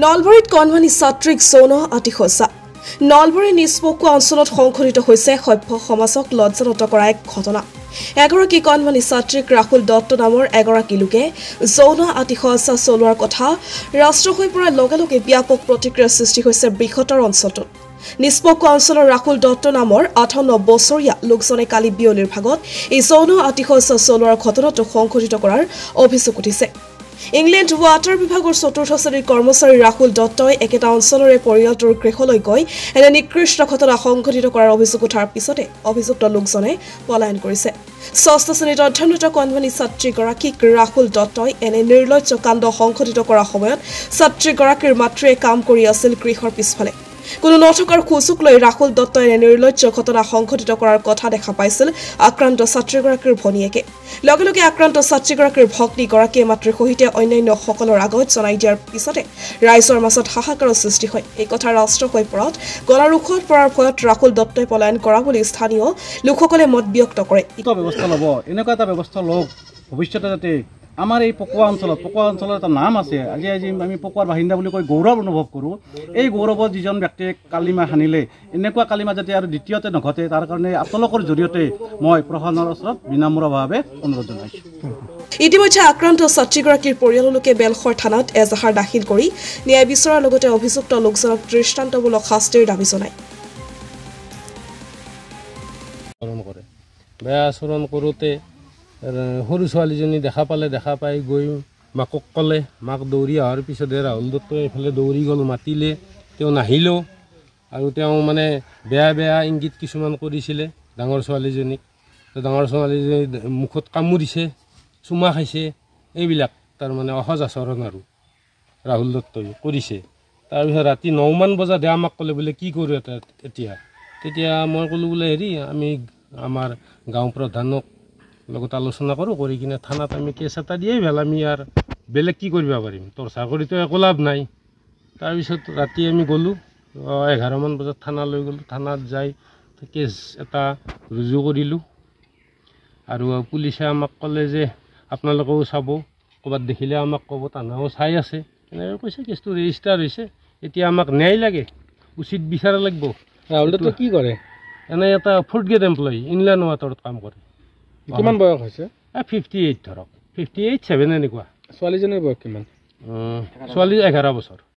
নলবাৰীত কণমানি ছাত্ৰীক যৌন আতিশয্যা নলবাৰী নিষ্পক্ষ অঞ্চলত সংঘটিত হৈছে সভ্য সমাজক লজ্জানত কৰা এক ঘটনা এগৰাকী কণমানি ছাত্ৰীক ৰাহুল দত্ত নামৰ এগৰাকী লোকে যৌন আতিশয্যা চলোৱাৰ কথা ৰাষ্ট্ৰ হৈ পৰাৰ লগে লগে ব্যাপক প্ৰতিক্ৰিয়াৰ সৃষ্টি হৈছে বৃহত্তৰ অঞ্চলটোত নিষ্পক্ষ অঞ্চলৰ ৰাহুল দত্ত নামৰ 58 বছৰীয়া লোকজনে কালি বিয়লিৰ ভাগত এই যৌন আতিশয্যা চলোৱাৰ ঘটনাটো সংঘটিত কৰাৰ অভিযোগ উঠিছে ইংলেণ্ড ৱাটাৰ বিভাগৰ চতুৰ্থ শ্ৰেণীৰ কৰ্মচাৰী ৰাহুল দত্তই একেটা অঞ্চলৰে পৰিয়ালটোৰ গৃহলৈ গৈ এনে নিকৃষ্ট ঘটনা সংঘটিত কৰাৰ অভিযোগ উঠাৰ পিছতে অভিযুক্ত লোকজনে পলায়ন কৰিছে ষষ্ঠ শ্ৰেণীত অধ্যয়নৰত কণমানি ছাত্ৰীগৰাকীক ৰাহুল দত্তই এনে নিৰ্লজ্জ কাণ্ড সংঘটিত কৰাৰ সময়ত ছাত্ৰীগৰাকীৰ মাতৃয়ে কাম কৰি আছিল গৃহৰ পিছফালে কোনো নথকাৰ সুযোগ লৈ ৰাহুল দত্তই এনে নিৰ্লজ্জ ঘটনা সংঘটিত কৰাৰ কথা দেখা পাইছিল আক্ৰান্ত ছাত্ৰীগৰাকীৰ ভনীয়েকে লগে লগে আক্ৰান্ত ছাত্ৰীগৰাকীৰ ভগ্নীগৰাকীয়ে মাতৃৰ সহিতে অন্যান্য সকলৰ আগত জনাই দিয়াৰ পিছতে ৰাইজৰ মাজত হাহাকাৰৰ সৃষ্টি হয় এই কথা ৰাষ্ট্ৰ হৈ পৰাত গলাৰুখত পৰাৰ ফলত ৰাহুল দত্তই পলায়ন কৰা বুলি স্থানীয় লোকসকলে মত ব্যক্ত কৰে ব্যৱস্থা ল'ব এনেকুৱা এটা ব্যৱস্থা লওক ভৱিষ্যতে যাতে আমাৰ এই পকোৱা অঞ্চলৰ এটা নাম আছে আজি আমি পকোৱাৰ বাসিন্দা বুলি কৈ গৌৰৱ অনুভৱ কৰোঁ এই গৌৰৱত যিজন ব্যক্তিয়ে কালিমা সানিলে এনেকুৱা কালিমা যাতে আৰু দ্বিতীয়তে নঘটে তাৰ কাৰণে আপোনালোকৰ জৰিয়তে মই প্ৰশাসনৰ ওচৰত বিনামূলীয়াভাৱে অনুৰোধ জনাইছোঁ ইতিমধ্যে আক্ৰান্ত ছাত্ৰীগৰাকীৰ পৰিয়ালৰ লোকে বেলখৰ থানাত এজাহাৰ দাখিল কৰি ন্যায় বিচৰাৰ লগতে অভিযুক্ত লোকজনক দৃষ্টান্তমূলক শাস্তিৰ দাবী জনায় বেয়া আচৰণ কৰোঁতে সৰু ছোৱালীজনী দেখা পাই গৈ মাকক ক'লে মাক দৌৰি অহাৰ পিছতে ৰাহুল দত্তই এইফালে দৌৰি গ'ল মাতিলে তেওঁ নাহিলেও আৰু তেওঁ মানে বেয়া ইংগিত কিছুমান কৰিছিলে ডাঙৰ ছোৱালীজনীক ডাঙৰ ছোৱালীজনী মুখত কামুৰিছে চুমা খাইছে এইবিলাক তাৰমানে অসজ আচৰণ আৰু ৰাহুল দত্তই কৰিছে তাৰপিছত ৰাতি 9 মান বজাত আমাক ক'লে বোলে কি কৰোঁ তেতিয়া মই ক'লোঁ বোলে হেৰি আমি আমাৰ গাঁও প্ৰধানক লগত আলোচনা কৰোঁ কৰি কিনে থানাত আমি কেছ এটা দিয়েই ভাল আমি আৰ বেলেগ কি কৰিব পাৰিম তোৰ চাকৰিতো একো লাভ নাই তাৰপিছত ৰাতি আমি গ'লোঁ 11 মান বজাত থানালৈ গ'লোঁ থানাত যাই কেছ এটা ৰুজু কৰিলোঁ আৰু পুলিচে আমাক ক'লে যে আপোনালোকেও চাব ক'ৰবাত দেখিলে আমাক ক'ব থানাও চাই আছে এনেকৈ কৈছে কেছটো ৰেজিষ্টাৰ হৈছে এতিয়া আমাক ন্যায় লাগে উচিত বিচাৰ লাগিব ৰাহুল দত্ত কি কৰে এনে এটা ফুড গ্ৰেড এমপ্লয়ী ইনলেণ্ড ৱাটাৰত কাম কৰে কিমান বয়স হৈছে 58 ধৰক 58 7 এনেকুৱা ছোৱালীজনীৰ বয়স কিমান ছোৱালী 11 বছৰ